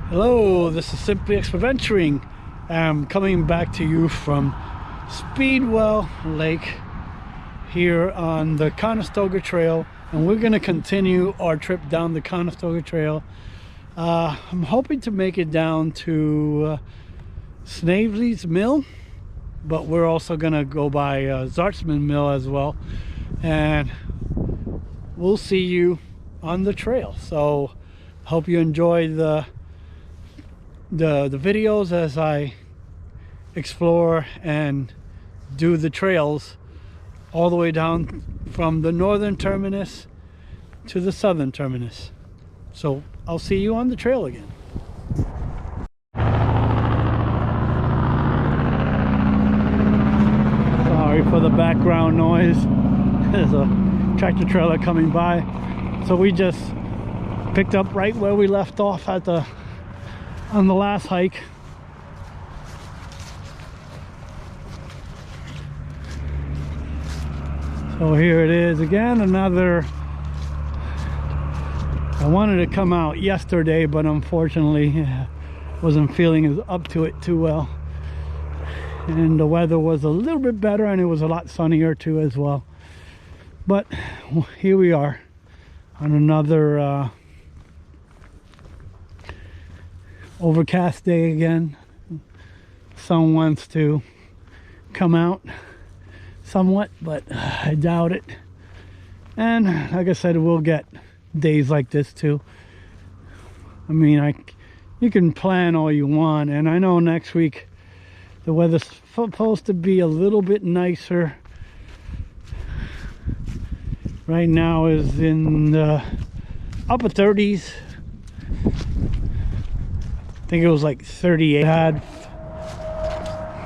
Hello, this is Simply Exponentiating. I'm coming back to you from Speedwell Lake here on the Conestoga Trail, and we're going to continue our trip down the Conestoga Trail. I'm hoping to make it down to Snavely's Mill, but we're also going to go by Zartsman Mill as well, and we'll see you on the trail. So hope you enjoy the videos as I explore and do the trails all the way down from the northern terminus to the southern terminus. So I'll see you on the trail again. Sorry for the background noise. There's a tractor trailer coming by. So we just picked up right where we left off at on the last hike. So here it is again, another. I wanted to come out yesterday, but unfortunately wasn't feeling up to it too well, and the weather was a little bit better and it was a lot sunnier too as well. But here we are on another overcast day again. Sun wants to come out somewhat, but I doubt it. And like I said, we'll get days like this too. I mean, you can plan all you want, and I know next week the weather's supposed to be a little bit nicer. Right now is in the upper 30s. I think it was like 38. I had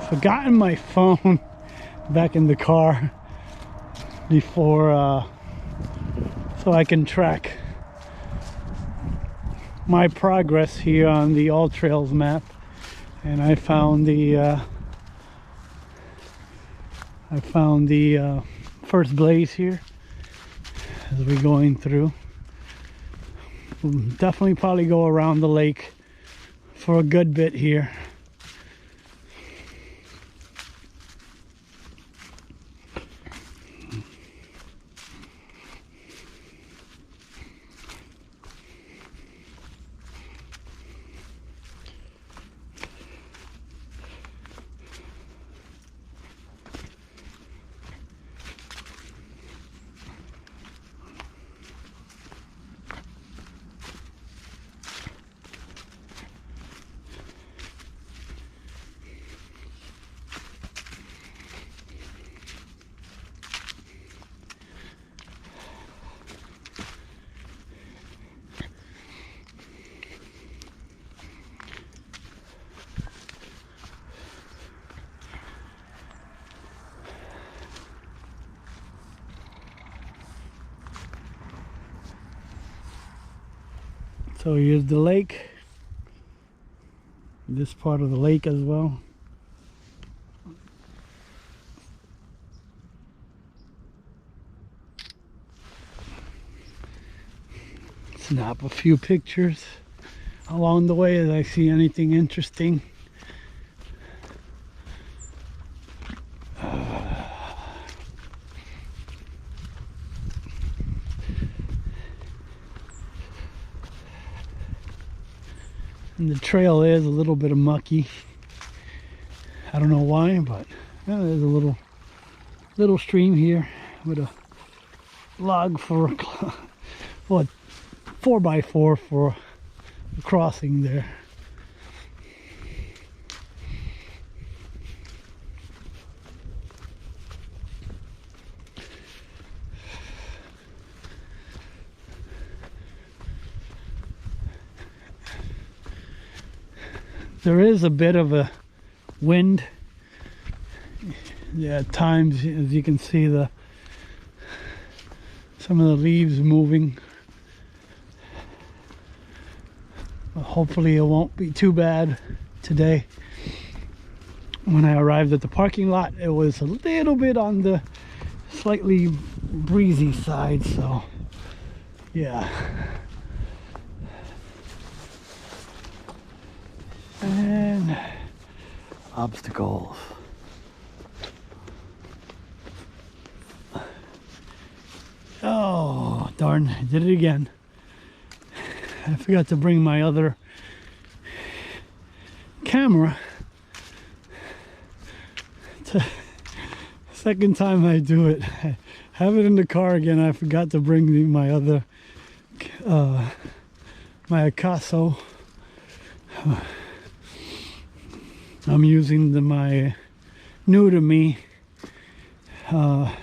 forgotten my phone back in the car before, so I can track my progress here on the All Trails map. And I found the first blaze here as we're going through. We'll definitely probably go around the lake for a good bit here. So here's the lake, this part of the lake as well. Snap a few pictures along the way as I see anything interesting. And the trail is a little bit mucky. I don't know why, but there's a little stream here with a log for what, 4x4 for the crossing there. There is a bit of a wind. Yeah, at times, as you can see, some of the leaves moving. But hopefully it won't be too bad today. When I arrived at the parking lot, it was a little bit on the slightly breezy side, so yeah. obstacles. Oh, darn, I did it again. I forgot to bring my other camera. Second time I do it. I have it in the car again. I forgot to bring my other, my Acaso. I'm using my new to me. I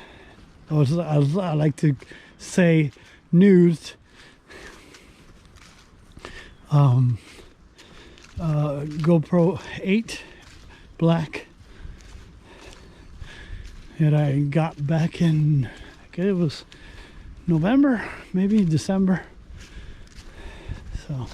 like to say news. GoPro 8 Black that I got back in, okay, it was November, maybe December. So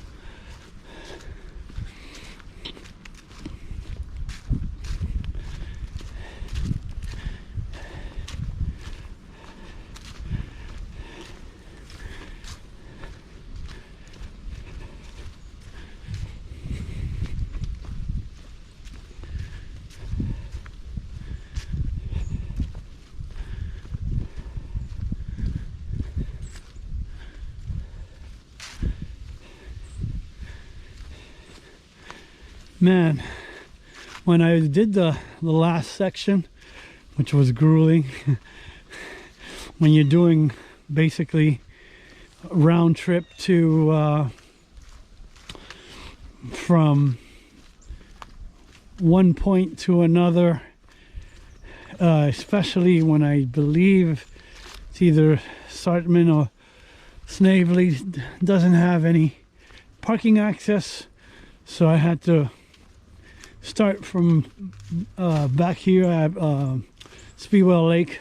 man, when I did the last section, which was grueling, when you're doing basically a round trip to from one point to another, especially when I believe it's either Sartman or Snavely doesn't have any parking access, so I had to start from back here at Speedwell Lake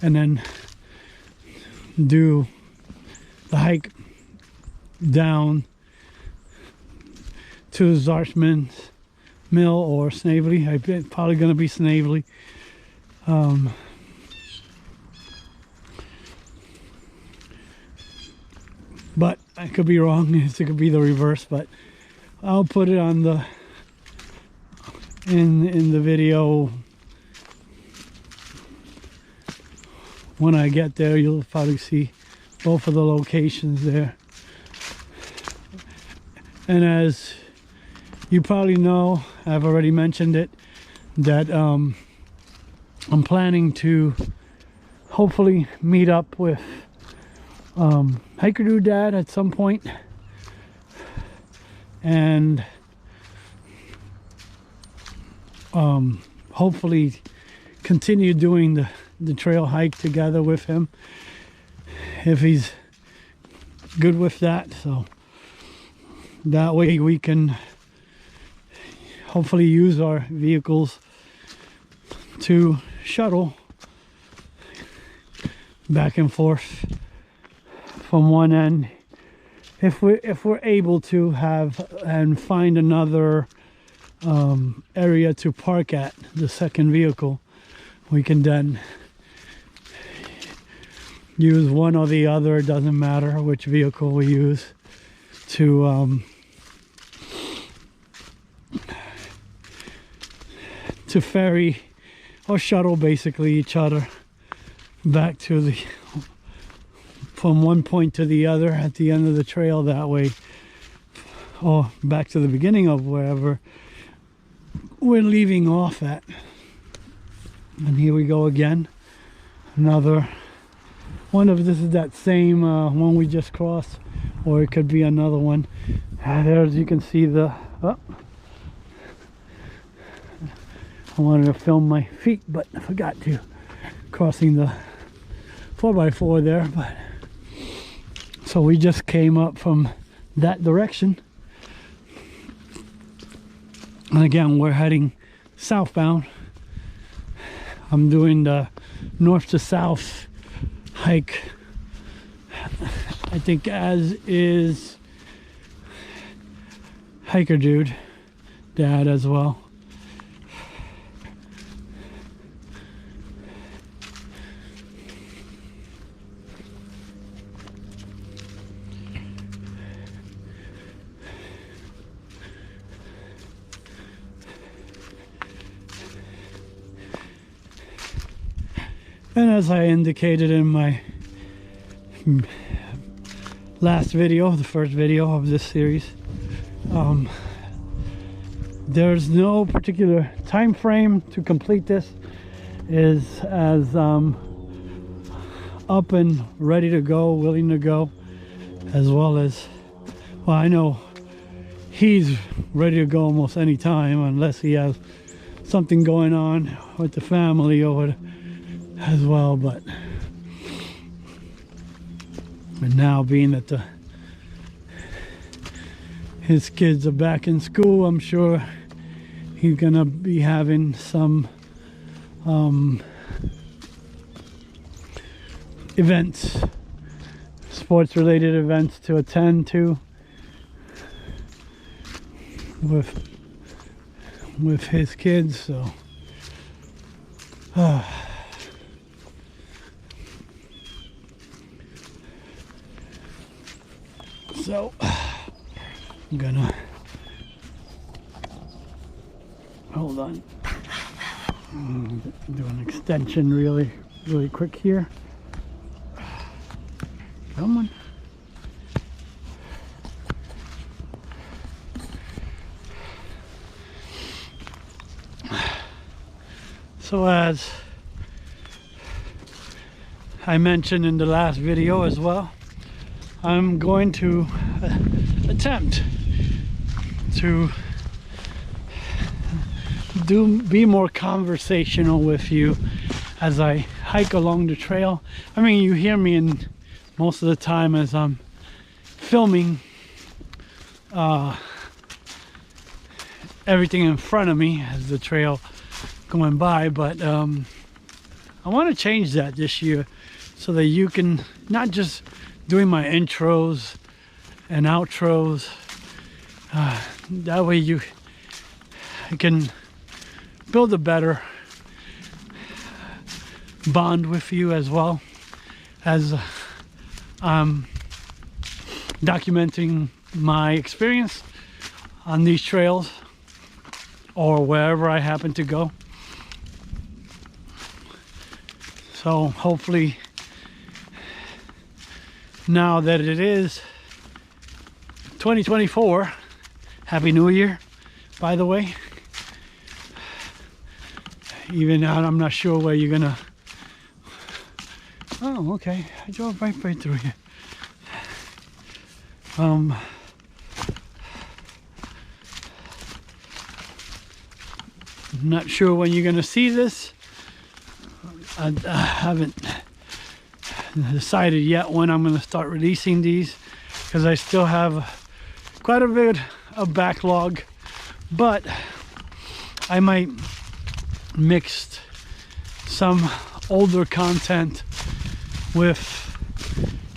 and then do the hike down to Zartman's Mill or Snavely. I'm probably going to be Snavely. But I could be wrong. It could be the reverse, but I'll put it on the in the video when I get there. You'll probably see both of the locations there. And as you probably know, I've already mentioned it, that I'm planning to hopefully meet up with Hiker Dad at some point, and hopefully continue doing the trail hike together with him if he's good with that. So that way we can hopefully use our vehicles to shuttle back and forth from one end, if we're able to have and find another area to park at the second vehicle. We can then use one or the other. It doesn't matter which vehicle we use to ferry or shuttle basically each other back to the from one point to the other at the end of the trail, that way, or back to the beginning of wherever we're leaving off at. And here we go again, another one of this is that same one we just crossed, or it could be another one. There, as you can see, the I wanted to film my feet, but I forgot to, crossing the 4x4 there. But so we just came up from that direction, and again we're heading southbound. I'm doing the north to south hike, I think, as is Hiker Dad as well. And as I indicated in my last video, the first video of this series, there's no particular time frame to complete this. Is as up and ready to go, willing to go, as well as, well, I know he's ready to go almost any time unless he has something going on with the family or what as well. But now, being that his kids are back in school, I'm sure he's gonna be having some events, sports related events to attend to with his kids. So so I'm gonna hold on, do an extension really quick here. Come on. So as I mentioned in the last video as well, I'm going to attempt to be more conversational with you as I hike along the trail. I mean, you hear me in most of the time as I'm filming everything in front of me as the trail going by, but I want to change that this year so that you can not just doing my intros and outros, that way I can build a better bond with you, as well as I'm documenting my experience on these trails or wherever I happen to go. So hopefully, now that it is 2024, Happy New Year, by the way. Even now, I'm not sure where you're gonna... Oh, okay, I drove right through here. I'm not sure when you're gonna see this. I haven't decided yet when I'm going to start releasing these, because I still have quite a bit of backlog, but I might mix some older content with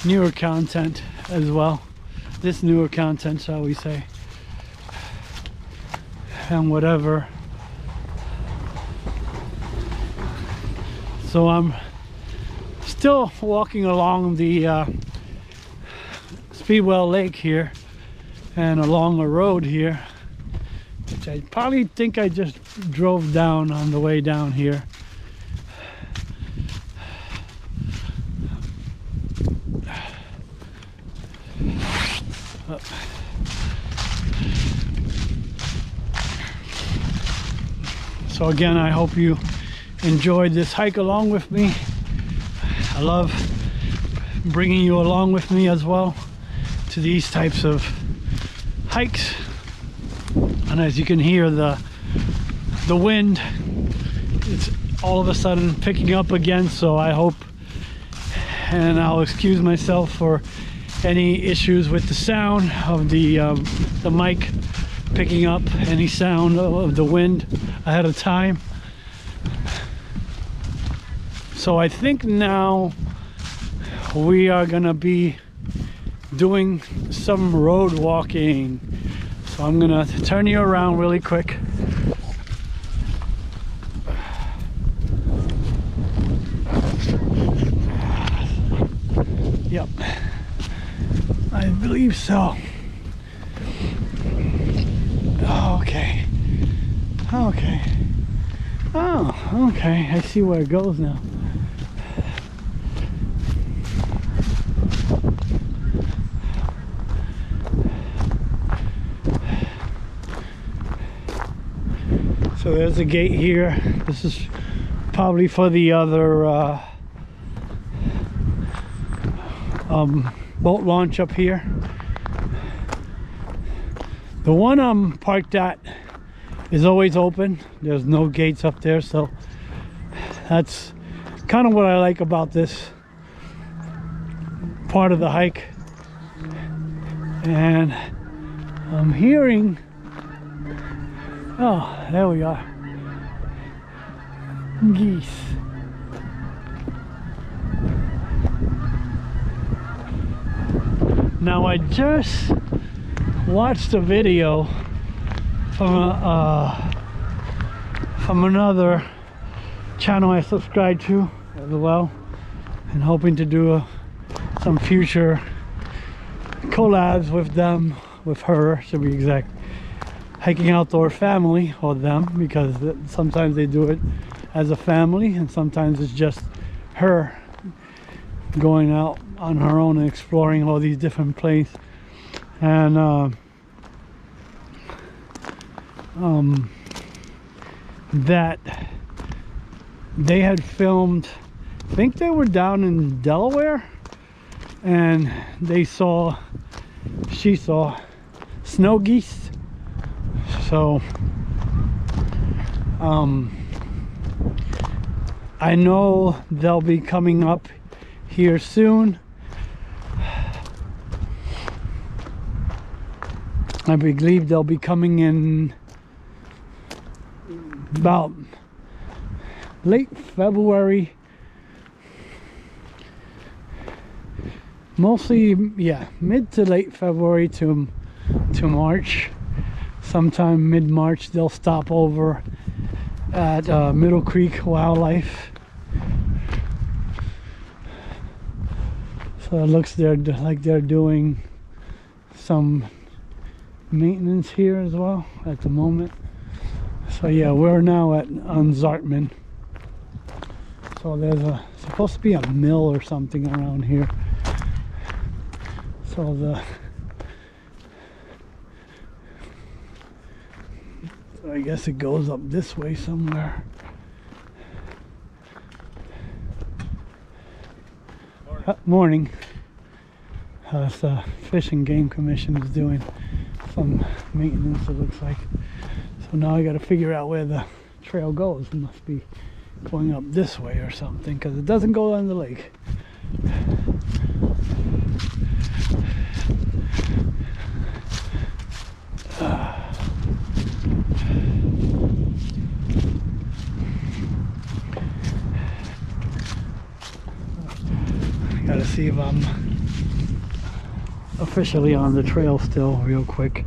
newer content as well. This newer content, shall we say, and whatever. So I'm still walking along the Speedwell Lake here and along a road here, which I probably think I just drove down on the way down here. So again, I hope you enjoyed this hike along with me. I love bringing you along with me as well to these types of hikes. And as you can hear, the wind, it's all of a sudden picking up again, so I hope, and I'll excuse myself for any issues with the sound of the mic picking up any sound of the wind ahead of time. So I think now we are gonna be doing some road walking. So I'm gonna turn you around really quick. Yep, I believe so. Okay. Okay. Oh, okay. I see where it goes now. So there's a gate here. This is probably for the other boat launch up here. The one I'm parked at is always open. There's no gates up there, so that's kind of what I like about this part of the hike. And I'm hearing, oh, there we are, geese. Now I just watched a video from another channel I subscribe to as well, and hoping to do some future collabs with them, with her to be exact, hiking outdoor family, or them, because sometimes they do it as a family and sometimes it's just her going out on her own and exploring all these different places. And that they had filmed, I think they were down in Delaware, and she saw snow geese. So I know they'll be coming up here soon. I believe they'll be coming in about late February, mostly, yeah, mid to late February to March. Sometime mid-March they'll stop over at Middle Creek Wildlife. So it looks like they're doing some maintenance here as well at the moment. So yeah, we're now on Zartman. So there's supposed to be a mill or something around here. So I guess it goes up this way somewhere. Morning. The Fish and Game Commission is doing some maintenance, it looks like. So now I got to figure out where the trail goes. It must be going up this way or something, because it doesn't go down the lake. Gotta see if I'm officially on the trail still real quick.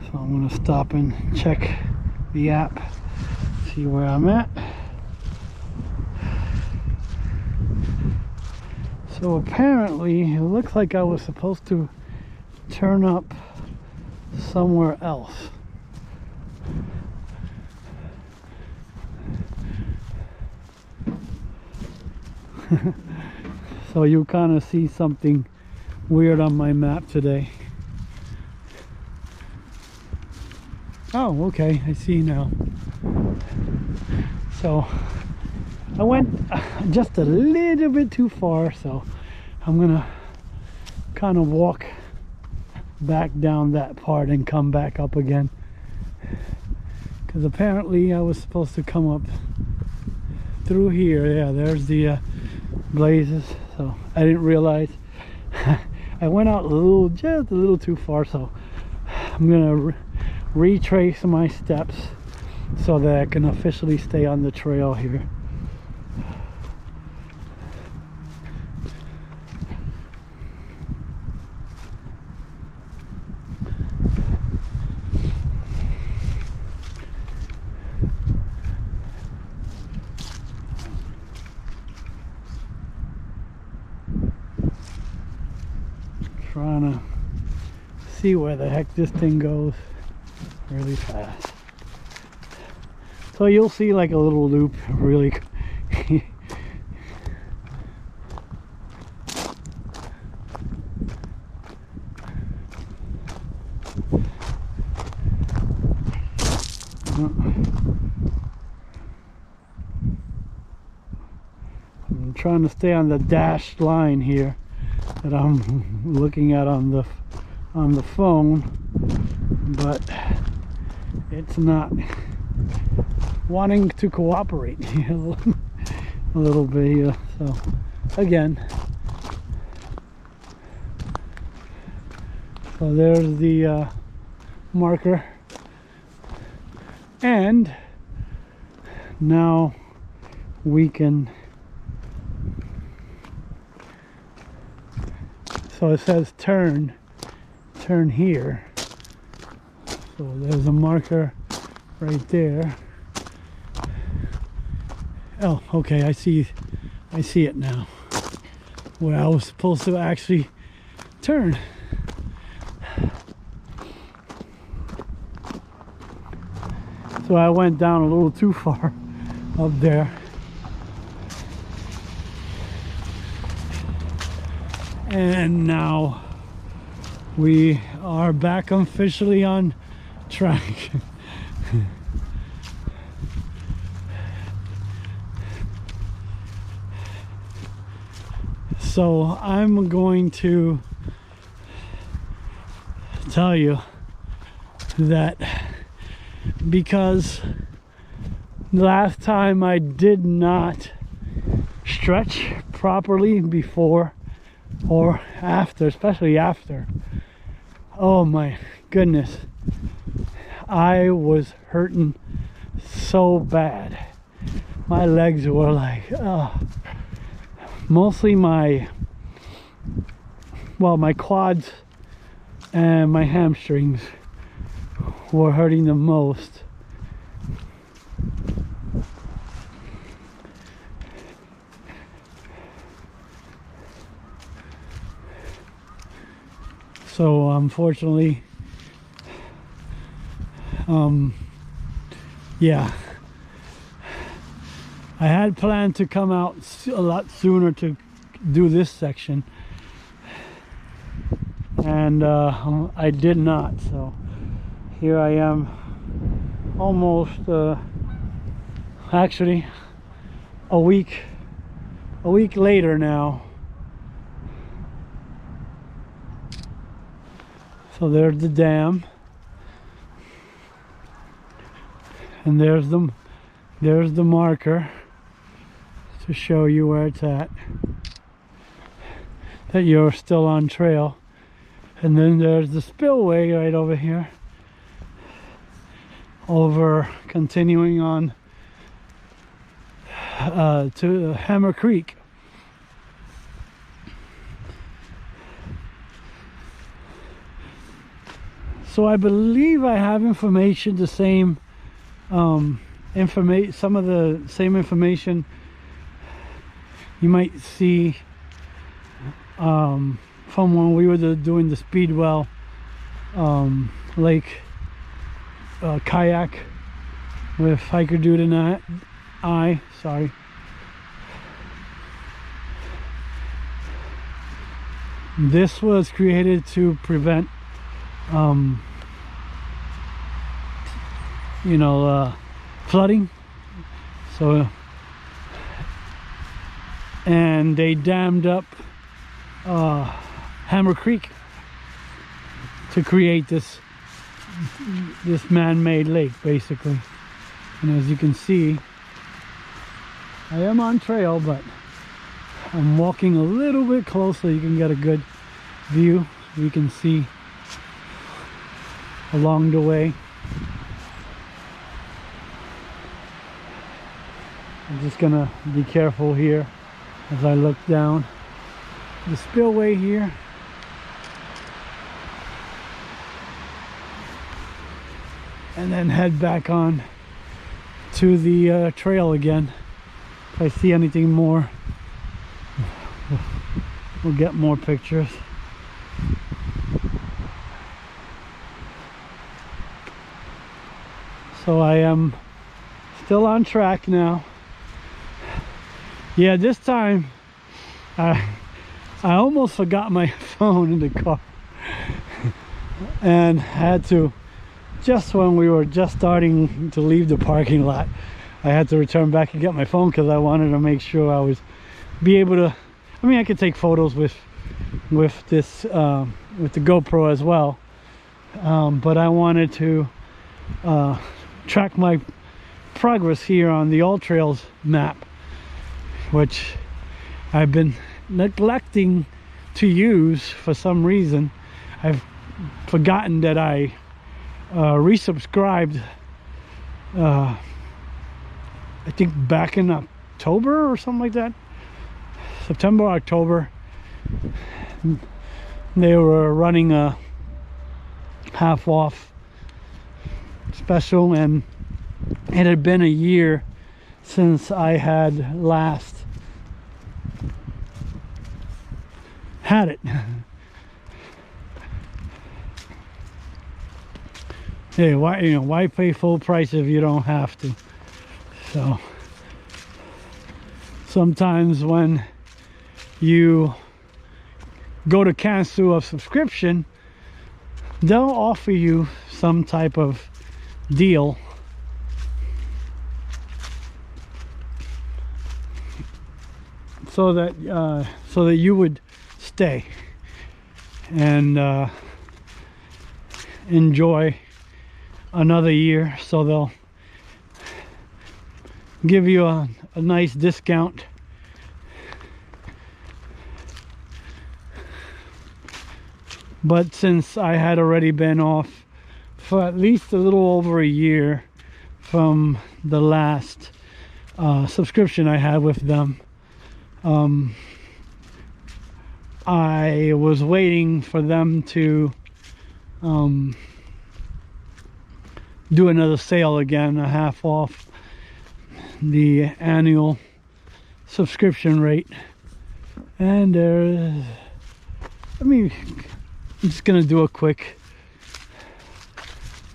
So I'm gonna stop and check the app, see where I'm at. So apparently it looks like I was supposed to turn up somewhere else. So you kind of see something weird on my map today. Oh, okay, I see now. So I went just a little bit too far, so I'm gonna kind of walk back down that part and come back up again, because apparently I was supposed to come up through here. Yeah, there's the blazes. So I didn't realize I went out just a little too far, so I'm gonna retrace my steps so that I can officially stay on the trail here. Trying to see where the heck this thing goes really fast. So you'll see like a little loop really I'm trying to stay on the dashed line here that I'm looking at on the phone, but it's not wanting to cooperate a little bit here. So again, so there's the marker, and now we can, so it says turn here, so there's a marker right there. Oh, okay, I see it now, where I was supposed to actually turn. So I went down a little too far up there. And now we are back officially on track. So I'm going to tell you that because last time I did not stretch properly before or after, especially after, oh my goodness, I was hurting so bad. My legs were like, oh, mostly my quads and my hamstrings were hurting the most. So unfortunately, yeah, I had planned to come out a lot sooner to do this section, and I did not. So here I am, almost actually a week later now. So there's the dam, and there's the marker to show you where it's at, that you're still on trail. And then there's the spillway right over here, over continuing on to Hammer Creek. So I believe I have information, the same information, some of the same information you might see from when we were doing the Speedwell Lake kayak with Hiker Dude and I. Sorry. This was created to prevent flooding. So, and they dammed up Hammer Creek to create this man-made lake, basically. And as you can see, I am on trail, but I'm walking a little bit close so you can get a good view. You can see along the way. I'm just gonna be careful here as I look down the spillway here. And then head back on to the trail again. If I see anything more, we'll get more pictures. So I am still on track now. Yeah, this time I almost forgot my phone in the car and had to just when we were just starting to leave the parking lot, I had to return back and get my phone because I wanted to make sure I was be able to, I mean, I could take photos with this with the GoPro as well, but I wanted to track my progress here on the All Trails map, which I've been neglecting to use for some reason. I've forgotten that I resubscribed I think back in October or something like that, September, October. They were running a half off special, and it had been a year since I had last had it. Hey, why pay full price if you don't have to? So sometimes when you go to cancel a subscription, they'll offer you some type of deal so that you would stay and enjoy another year. So they'll give you a nice discount. But since I had already been off for at least a little over a year from the last subscription I had with them, I was waiting for them to do another sale again, a half off the annual subscription rate. And I'm just gonna do a quick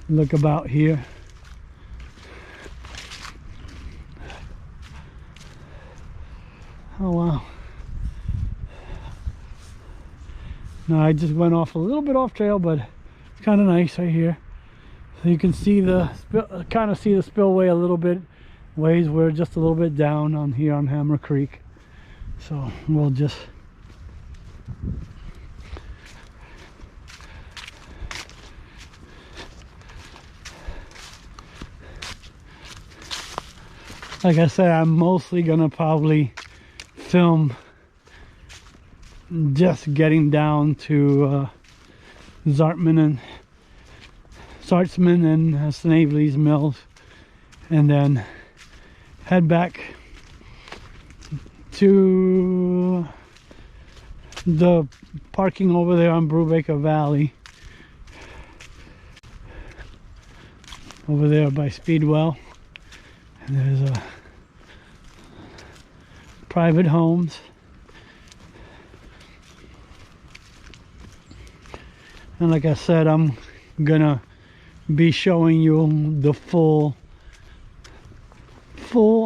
look about here. Oh wow. Now I just went off a little bit off trail, but it's kind of nice right here. So you can see kind of see the spillway a little bit ways. We're just a little bit down on here on Hammer Creek. So we'll just like I said, I'm mostly gonna probably film just getting down to Sartman and Snavely's mills, and then head back to the parking over there on Brubaker Valley, over there by Speedwell. And there's a private homes. And like I said, I'm gonna be showing you the full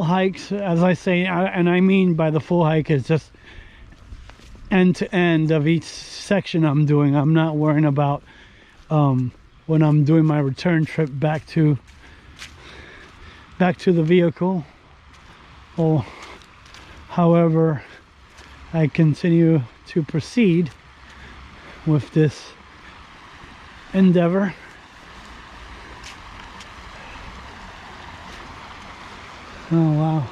hikes, as I say, and I mean by the full hike is just end to end of each section I'm doing. I'm not worrying about when I'm doing my return trip back to the vehicle, or however I continue to proceed with this endeavor. Oh wow.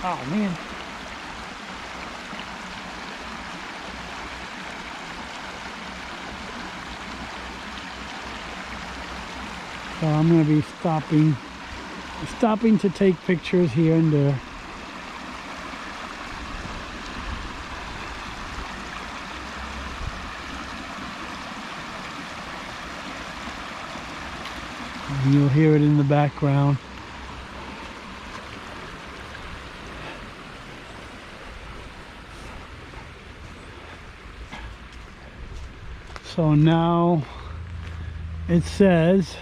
Oh man. So I'm going to be stopping to take pictures here and there. And you'll hear it in the background. So now it says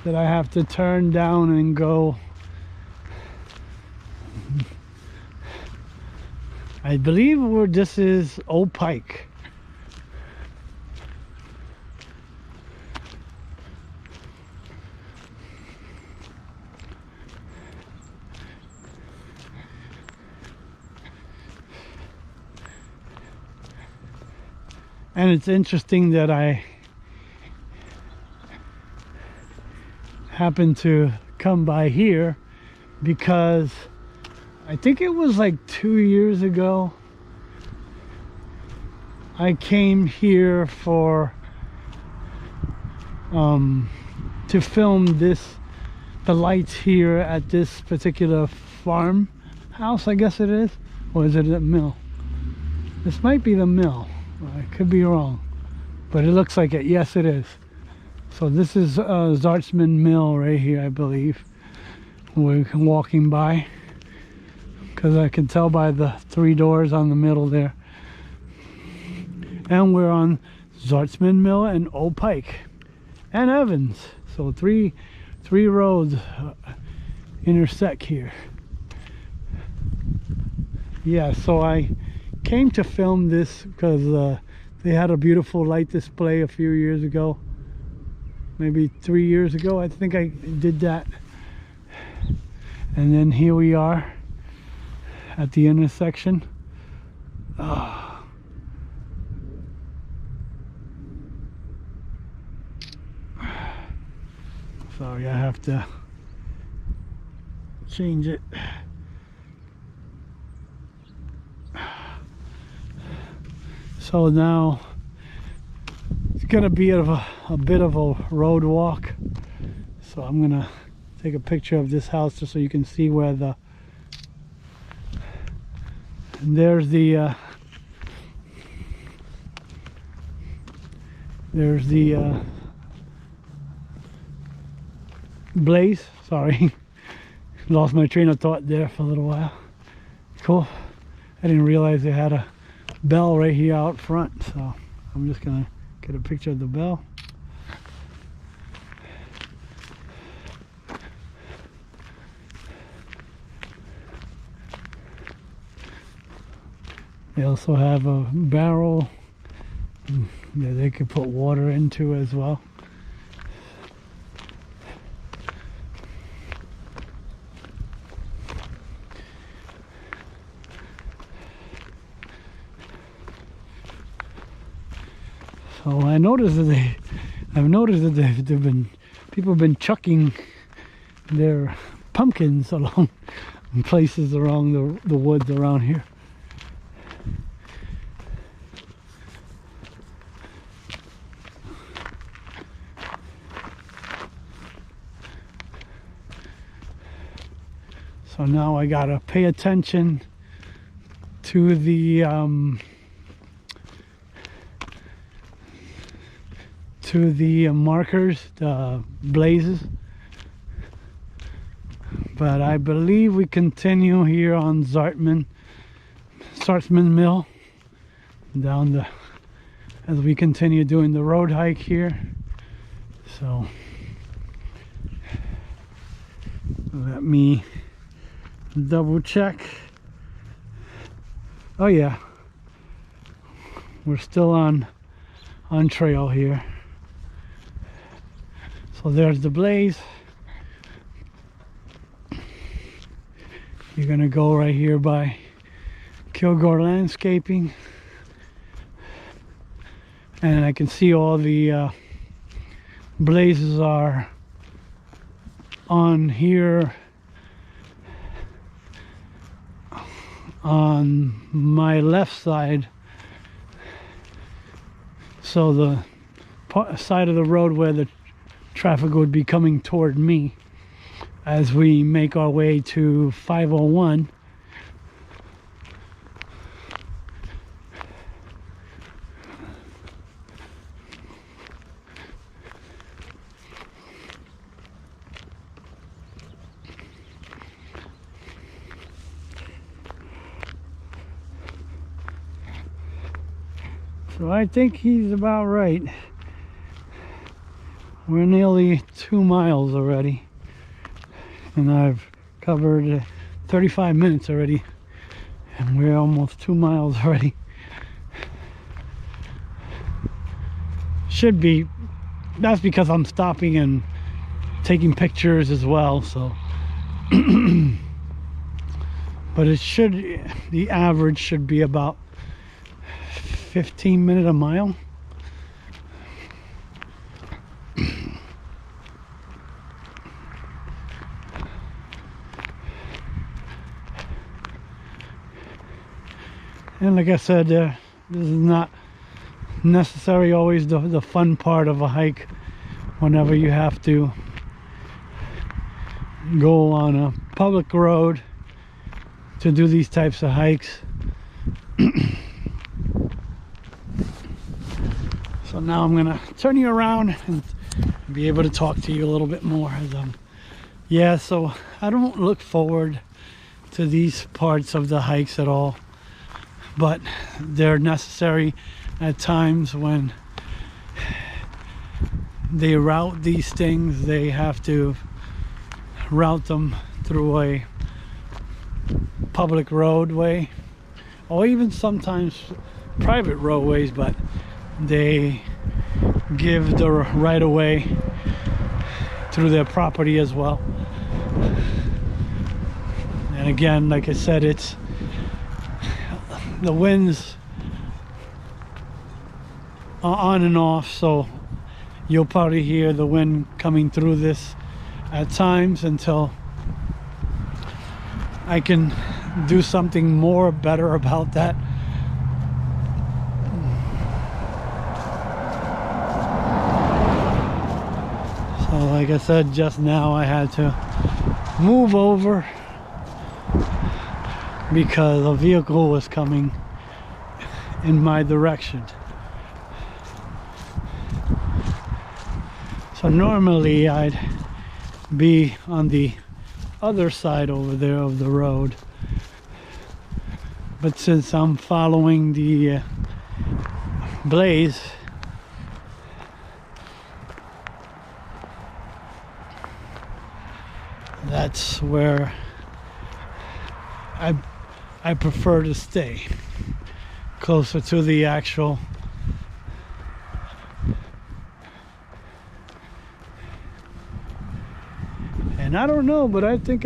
that I have to turn down and go, I believe where this is Old Pike. And it's interesting that I happened to come by here because I think it was like 2 years ago I came here for to film the lights here at this particular farmhouse, I guess it is, or is it a mill? This might be the mill. I could be wrong, but it looks like it. Yes, it is. So this is Zartsman Mill right here, I believe. We're walking by because I can tell by the 3 doors on the middle there. And we're on Zartsman Mill and Old Pike and Evans. So three roads intersect here. Yeah, so I came to film this because they had a beautiful light display a few years ago, maybe 3 years ago. I think I did that. And then here we are at the intersection. Sorry, I have to change it. So now it's gonna be a bit of a road walk. So I'm gonna take a picture of this house just so you can see where there's the blaze. Sorry, lost my train of thought there for a little while. Cool. I didn't realize they had a bell right here out front, so I'm just gonna get a picture of the bell. They also have a barrel that they could put water into as well. So I noticed that people have been chucking their pumpkins along places around the woods around here. So now I gotta pay attention to the markers, the blazes. But I believe we continue here on Zartsman Mill down as we continue doing the road hike here. So let me double check. Oh yeah, we're still on trail here. So there's the blaze. You're gonna go right here by Kilgore Landscaping, and I can see all the blazes are on here on my left side. So the side of the road where the traffic would be coming toward me as we make our way to 501. So I think he's about right. We're nearly 2 miles already, and I've covered 35 minutes already, and we're almost 2 miles already. Should be, that's because I'm stopping and taking pictures as well, so but it should, the average should be about 15 minutes a mile. And like I said, this is not necessarily always the fun part of a hike whenever you have to go on a public road to do these types of hikes. So now I'm gonna turn you around and be able to talk to you a little bit more as yeah, so I don't look forward to these parts of the hikes at all, but they're necessary at times when they route these things. They have to route them through a public roadway, or even sometimes private roadways, but they give the right of way through their property as well. And again, like I said, it's the winds are on and off, so you'll probably hear the wind coming through this at times until I can do something more better about that. So like I said just now, I had to move over because a vehicle was coming in my direction. So normally I'd be on the other side over there of the road, but since I'm following the blaze, that's where I prefer to stay, closer to the actual and I don't know, but I think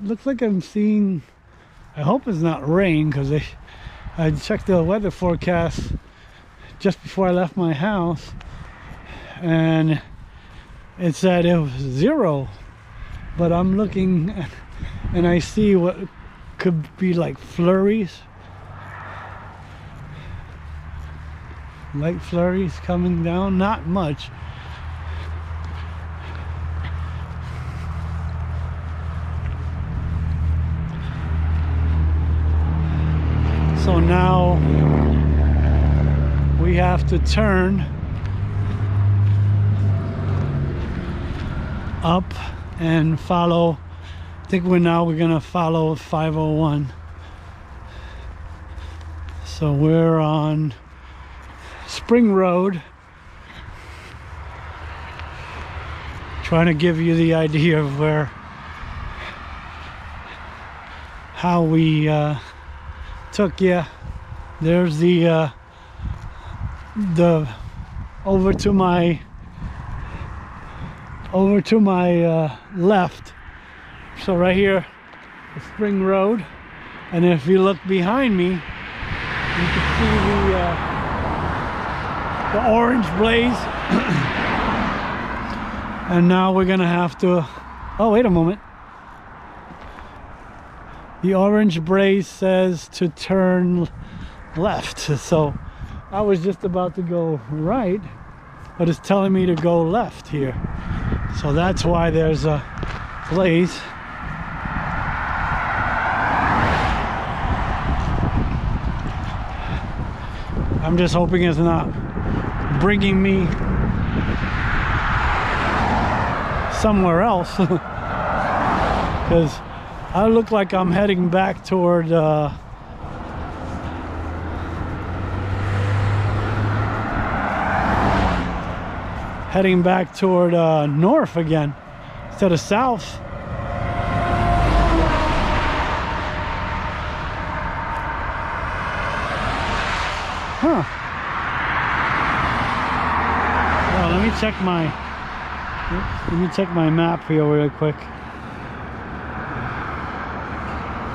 looks like I'm seeing, I hope it's not rain, because I checked the weather forecast just before I left my house and it said it was 0, but I'm looking and I see what could be like flurries, light flurries coming down, not much. So now we have to turn up and follow. I think we're gonna follow 501. So we're on Spring Road, trying to give you the idea of how we took you. There's the over to my left. So right here, the Spring Road, and if you look behind me, you can see the orange blaze. And now we're gonna have to, oh wait a moment, the orange blaze says to turn left, so I was just about to go right, but it's telling me to go left here. So that's why there's a blaze. I'm just hoping it's not bringing me somewhere else, because I look like I'm heading back toward heading back toward north again instead of south. Huh. Well, let me check my map here real quick.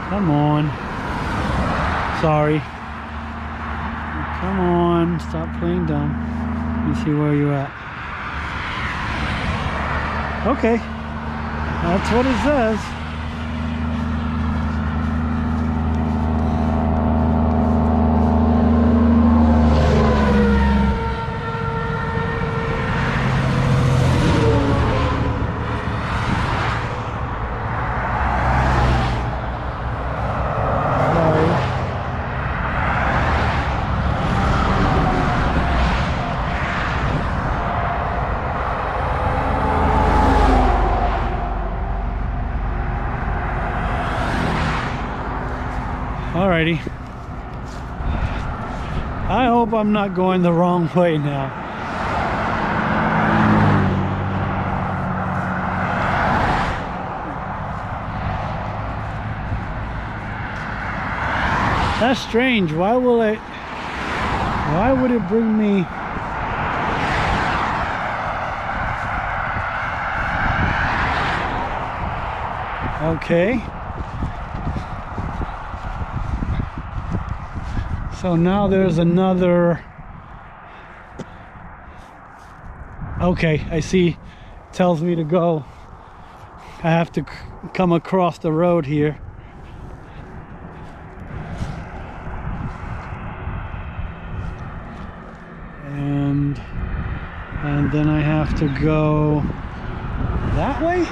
Come on. Sorry. Come on, stop playing dumb. Let me see where you're at. Okay, that's what it says. Alrighty. I hope I'm not going the wrong way now. That's strange. Why would it bring me? Okay. So now there's another. Okay, I see. It tells me to go. I have to come across the road here. And then I have to go that way?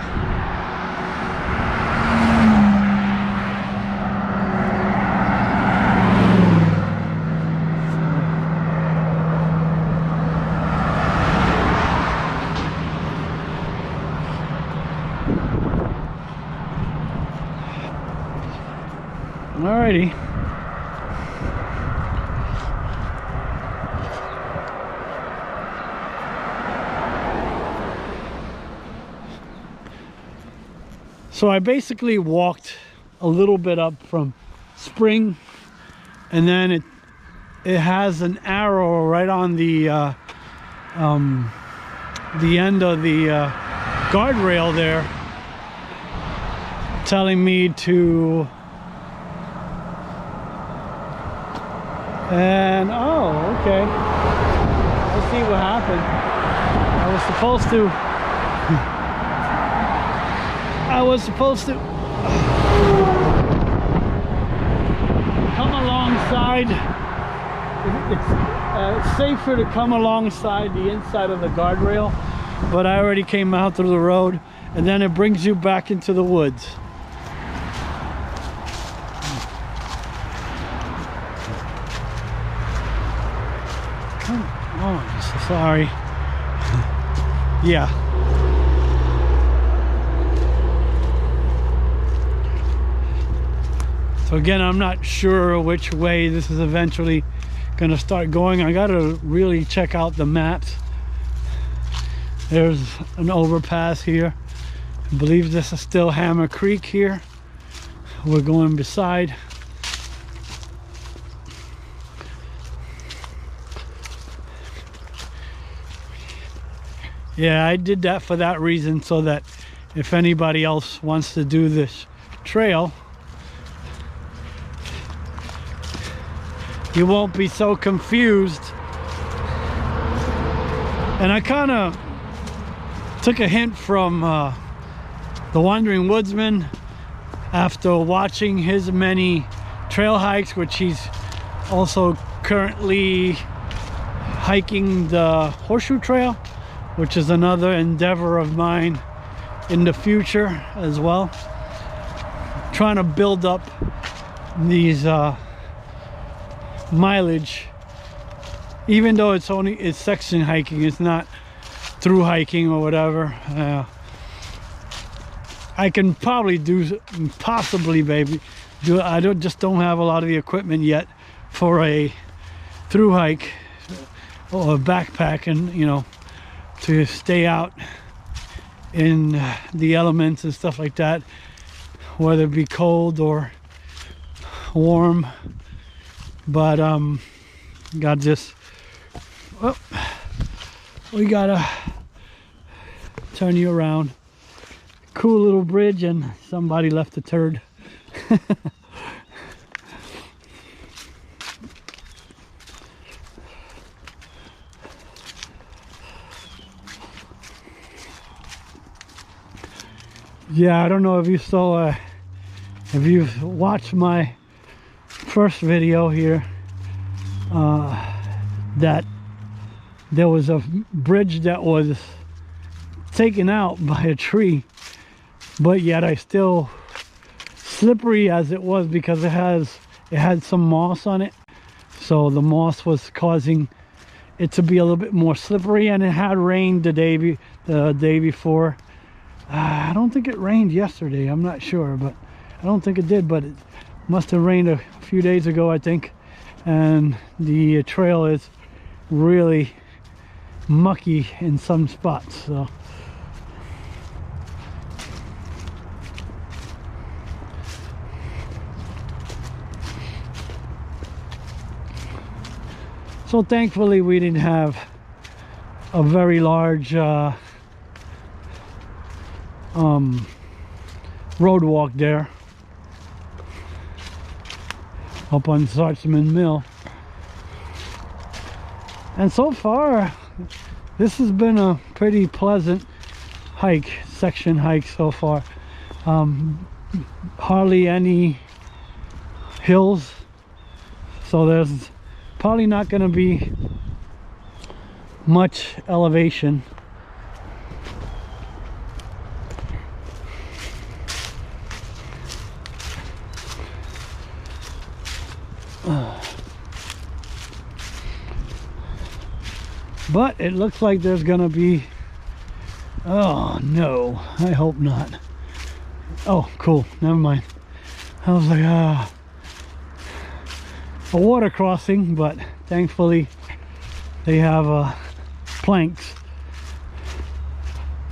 Alrighty. So I basically walked a little bit up from Spring, and then it has an arrow right on the end of the guardrail there, telling me to. And oh, okay. Let's see what happened. I was supposed to come alongside. It's safer to come alongside the inside of the guardrail, but I already came out through the road, and then it brings you back into the woods. Oh, sorry. Yeah. So again, I'm not sure which way this is eventually going to start going. I got to really check out the maps. There's an overpass here. I believe this is still Hammer Creek here. We're going beside. Yeah, I did that for that reason, so that if anybody else wants to do this trail, you won't be so confused. And I kind of took a hint from the Wandering Woodsman after watching his many trail hikes, which he's also currently hiking the Horseshoe Trail, which is another endeavor of mine in the future as well. Trying to build up these mileage, even though it's section hiking, it's not through hiking or whatever. I can probably I just don't have a lot of the equipment yet for a through hike or a backpack, and to stay out in the elements and stuff like that, whether it be cold or warm. But got this, oh, we gotta turn you around. Cool little bridge, and somebody left a turd. Yeah, I don't know if you saw, if you've watched my first video here, that there was a bridge that was taken out by a tree, but yet I still, slippery as it was, because it had some moss on it, so the moss was causing it to be a little bit more slippery, and it had rained the day before. I don't think it rained yesterday, I'm not sure, but I don't think it did, but it must have rained a few days ago, I think. And the trail is really mucky in some spots, so thankfully we didn't have a very large road walk there up on Sartsman Mill. And so far this has been a pretty pleasant section hike so far. Hardly any hills, so there's probably not going to be much elevation. But it looks like there's gonna be, oh no, I hope not. Oh, cool, never mind. I was like, a water crossing, but thankfully they have planks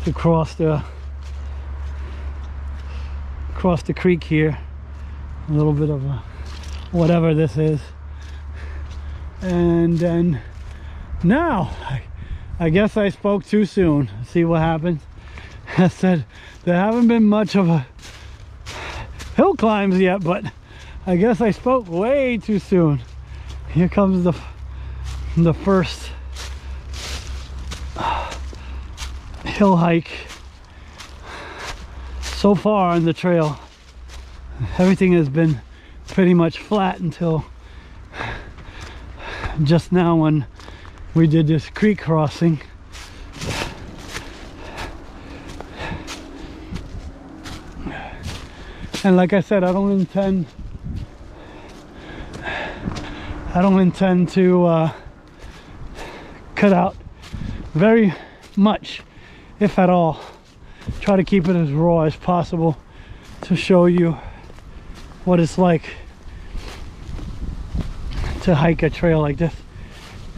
to cross the creek here. A little bit of a, whatever this is. And then now, I guess I spoke too soon. See what happens. I said there haven't been much of a hill climbs yet, but I guess I spoke way too soon. Here comes the first hill hike so far on the trail. Everything has been pretty much flat until just now when we did this creek crossing. And like I said, I don't intend to cut out very much, if at all. Try to keep it as raw as possible to show you what it's like to hike a trail like this.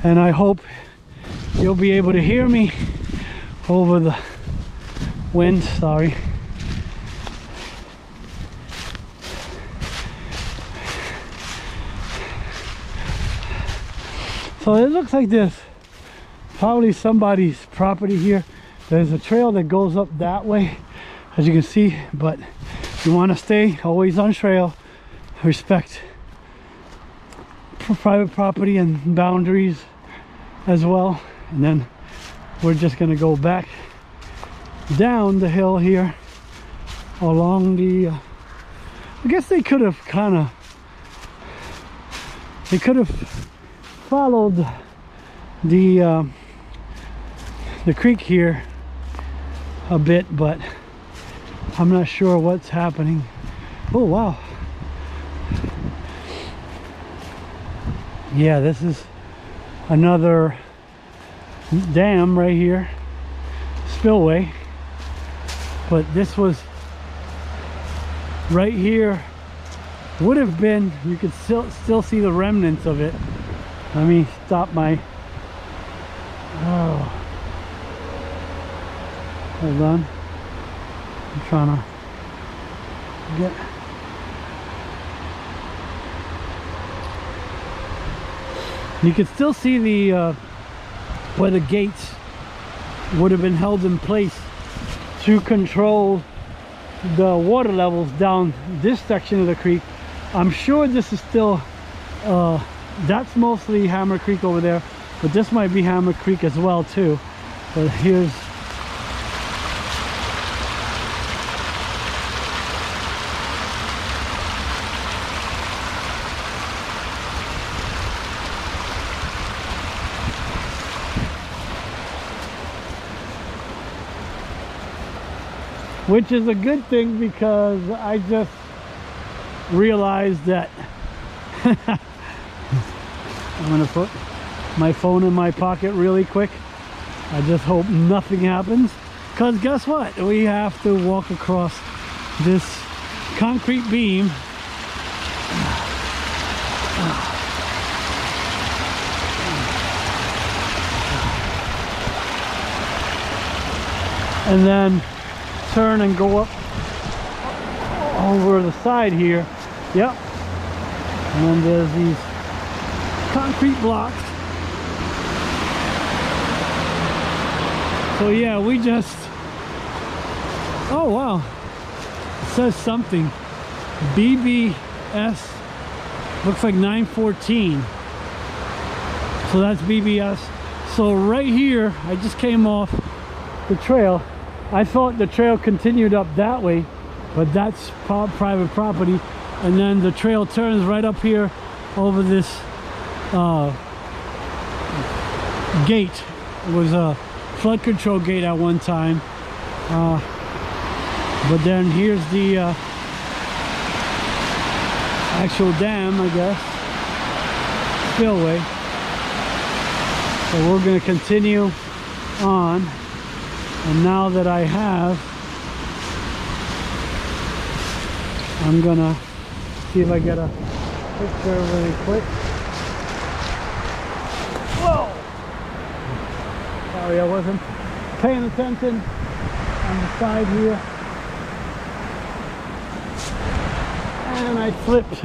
And I hope you'll be able to hear me over the wind. Sorry. So it looks like there's probably somebody's property here. There's a trail that goes up that way, as you can see, but you want to stay always on trail, respect private property and boundaries as well. And then we're just going to go back down the hill here along the I guess they could have followed the creek here a bit, but I'm not sure what's happening. Oh wow, yeah, this is another dam right here, spillway, but this was right here, would have been, you could still see the remnants of it. Let me stop my, oh, Hold on. I'm trying to get... You can still see the where the gates would have been held in place to control the water levels down this section of the creek. I'm sure this is still that's mostly Hammer Creek over there, but this might be Hammer Creek as well too. But here's which is a good thing, because I just realized that I'm gonna put my phone in my pocket really quick. I just hope nothing happens, because guess what? We have to walk across this concrete beam. And then turn and go up over the side here. Yep. And then there's these concrete blocks. So yeah, we just... Oh wow. It says something. BBS. Looks like 914. So that's BBS. So right here, I just came off the trail. I thought the trail continued up that way, but that's private property. And then the trail turns right up here over this gate. It was a flood control gate at one time. But then here's the actual dam, I guess. Spillway. So we're going to continue on. And now that I have, I'm gonna see if I get a picture really quick. Whoa! Sorry, I wasn't paying attention on the side here. And I flipped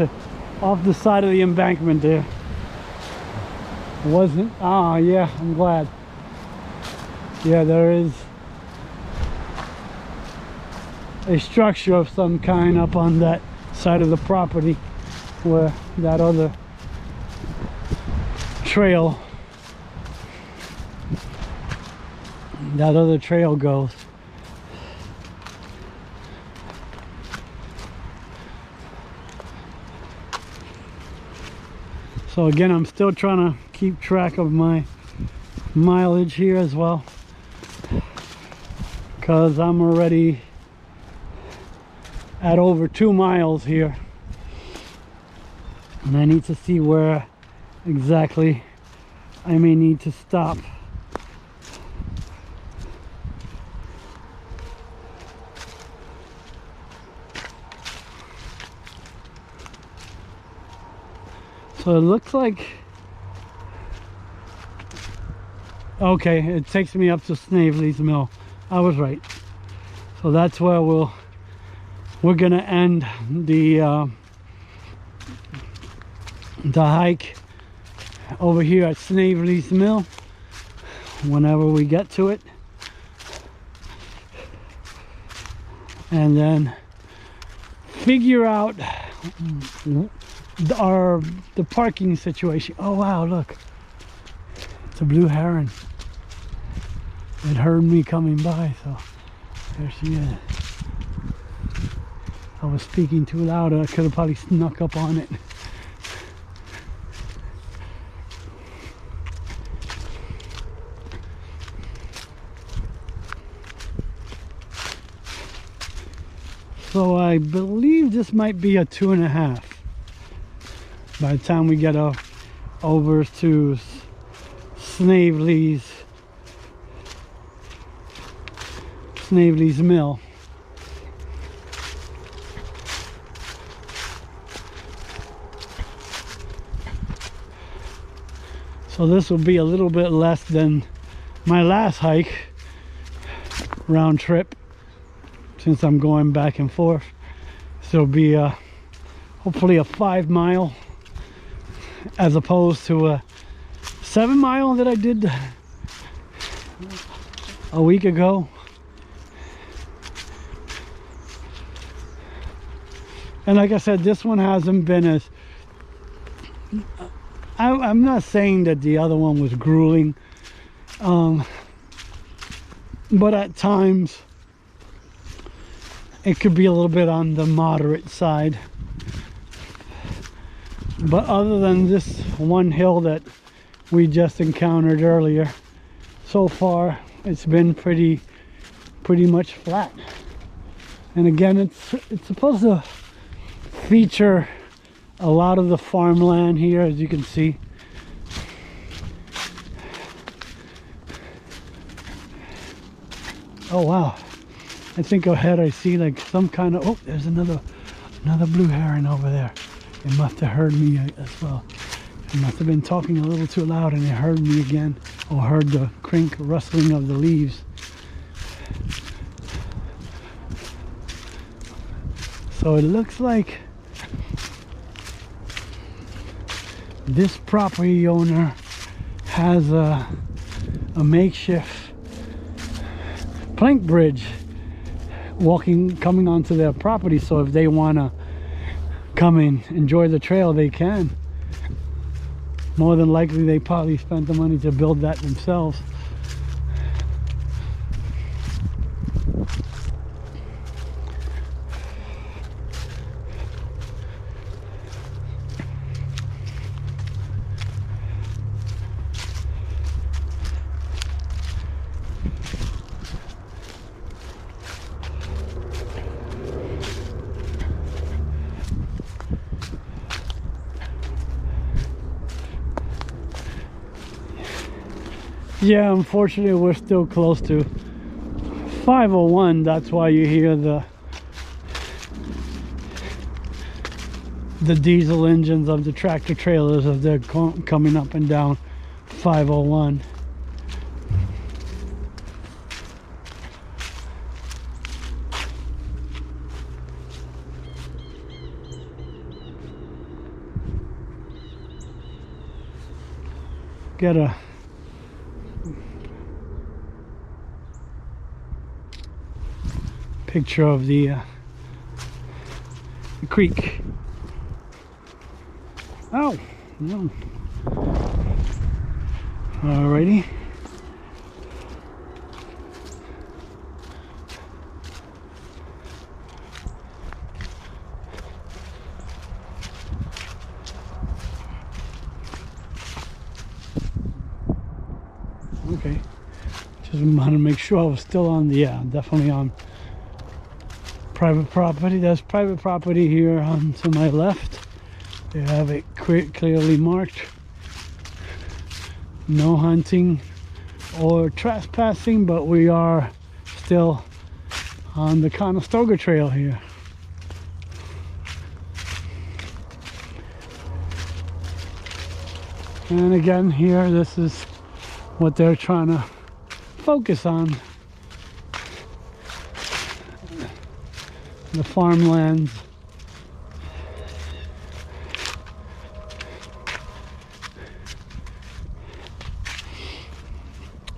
off the side of the embankment there. Wasn't, yeah, I'm glad. Yeah, there is a structure of some kind up on that side of the property where that other trail goes. So again, I'm still trying to keep track of my mileage here as well, because I'm already at over 2 miles here, and I need to see where exactly I may need to stop. So it looks like, okay, it takes me up to Snavely's Mill. I was right. So that's where we're gonna end the hike over here at Snavely's Mill whenever we get to it, and then figure out the parking situation. Oh wow, look, it's a blue heron. It heard me coming by, so there she is. I was speaking too loud, I could have probably snuck up on it. So I believe this might be a 2.5 by the time we get over to Snavely's Mill. So this will be a little bit less than my last hike, round trip, since I'm going back and forth. So it'll be hopefully a 5 mile as opposed to a 7 mile that I did a week ago. And like I said, this one hasn't been as I'm not saying that the other one was grueling, but at times it could be a little bit on the moderate side. But other than this one hill that we just encountered earlier, so far it's been pretty much flat. And again, it's supposed to feature a lot of the farmland here, as you can see. Oh wow, I think ahead I see like some kind of, oh, there's another blue heron over there. It must have heard me as well. It must have been talking a little too loud and it heard me again, or heard the crink rustling of the leaves. So it looks like this property owner has a makeshift plank bridge coming onto their property, so if they want to come and enjoy the trail, they can. More than likely they probably spent the money to build that themselves. Yeah, unfortunately we're still close to 501. That's why you hear the diesel engines of the tractor trailers as they're coming up and down 501. Get a picture of the creek. Oh, no. Alrighty. Okay. Just want to make sure I was still on the, yeah, definitely on private property. There's private property here on to my left. They have it clearly marked. No hunting or trespassing, but we are still on the Conestoga Trail here. And again, here, this is what they're trying to focus on. The farmlands.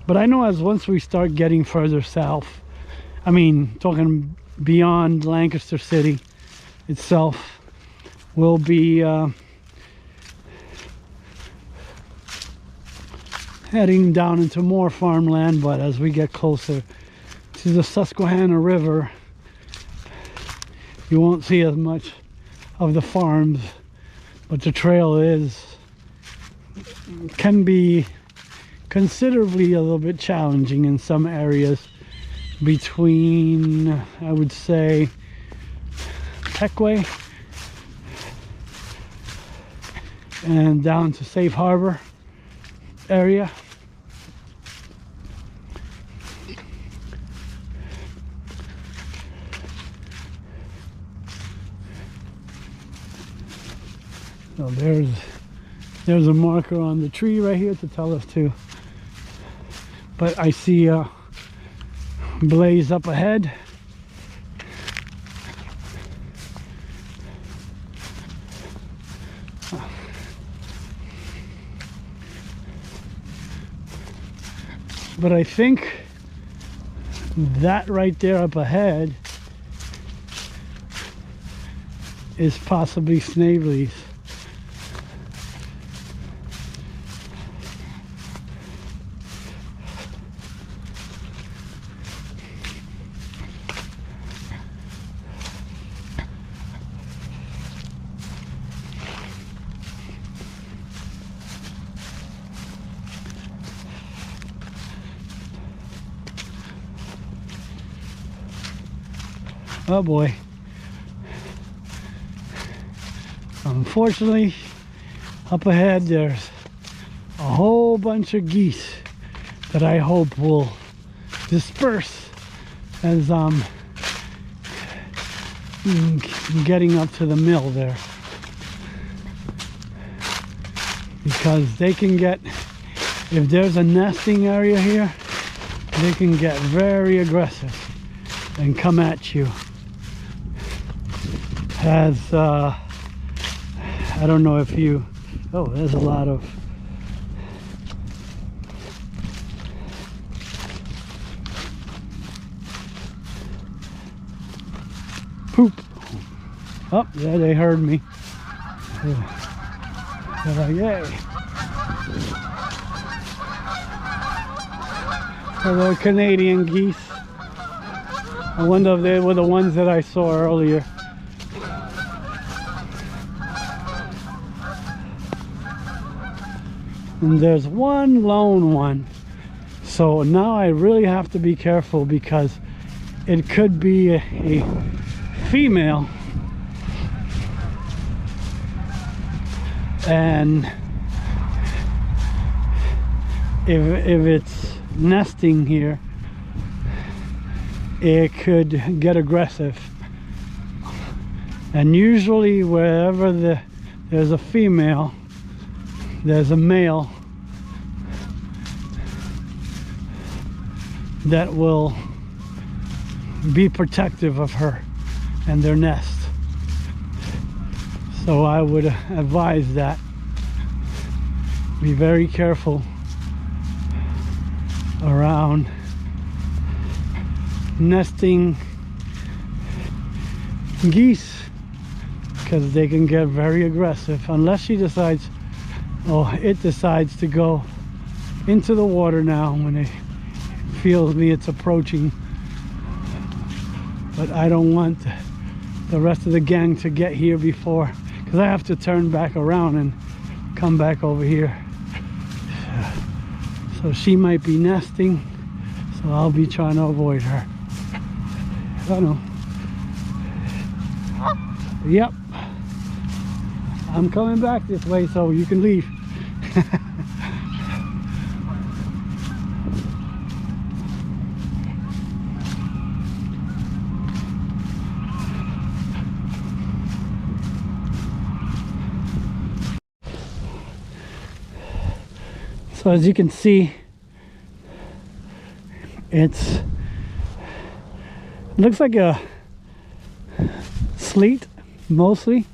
But I know as once we start getting further south, I mean talking beyond Lancaster City itself, we'll be heading down into more farmland. But as we get closer to the Susquehanna River, you won't see as much of the farms, but the trail can be considerably a little bit challenging in some areas between, I would say, Techway and down to Safe Harbor area. So there's a marker on the tree right here to tell us to. But I see blaze up ahead. But I think that right there up ahead is possibly Snavely's. Oh boy. Unfortunately, up ahead there's a whole bunch of geese that I hope will disperse as I'm getting up to the mill there, because they can get, if there's a nesting area here, they can get very aggressive and come at you. As I don't know if you, oh, there's a lot of poop. Oh, yeah, they heard me. They're like, yay. Hello, Canadian geese. I wonder if they were the ones that I saw earlier. And there's one lone one, so now I really have to be careful, because it could be a female, and if it's nesting here, it could get aggressive. And usually wherever there's a female, there's a male that will be protective of her and their nest. So I would advise that. Be very careful around nesting geese, because they can get very aggressive unless she decides, oh, it decides to go into the water now when it feels me it's approaching. But I don't want the rest of the gang to get here before, because I have to turn back around and come back over here. So she might be nesting, so I'll be trying to avoid her. I don't know. Yep, I'm coming back this way, so you can leave. So as you can see, it looks like a sleet mostly.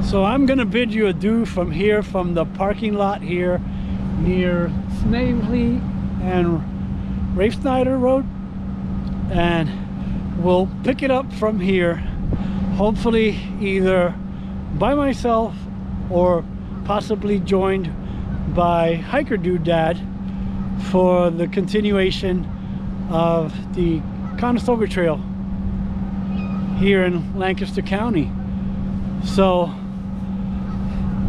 So I'm gonna bid you adieu from here, from the parking lot here near Snavely and Rafe Snyder Road, and we'll pick it up from here, hopefully either by myself or possibly joined by Hiker Dude Dad for the continuation of the Conestoga Trail here in Lancaster County. So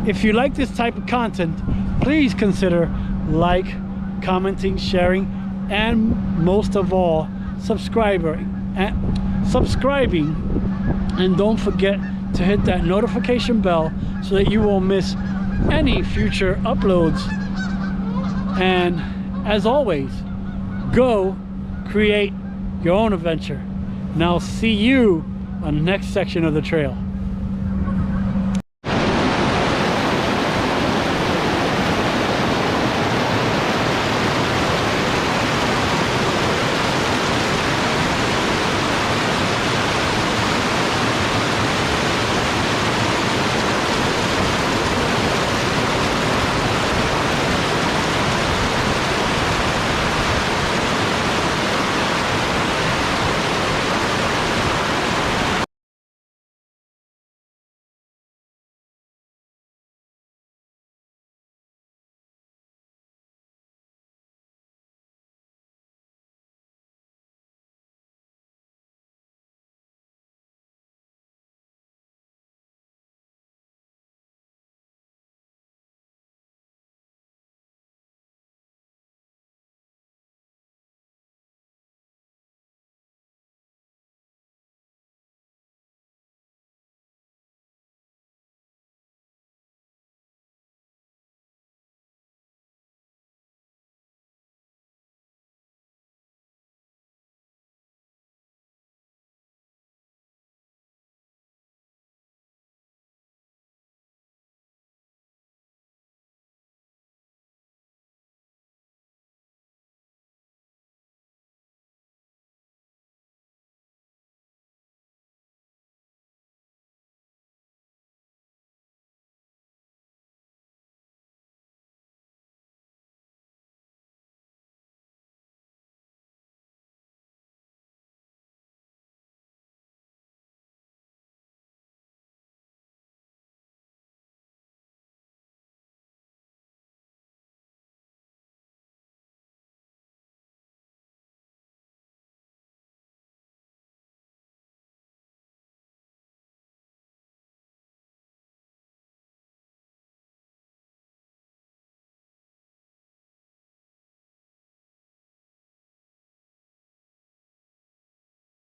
if you like this type of content, please consider like, commenting, sharing, and most of all, subscribing. And don't forget to hit that notification bell so that you won't miss any future uploads. And as always, go create your own adventure. And I'll see you on the next section of the trail.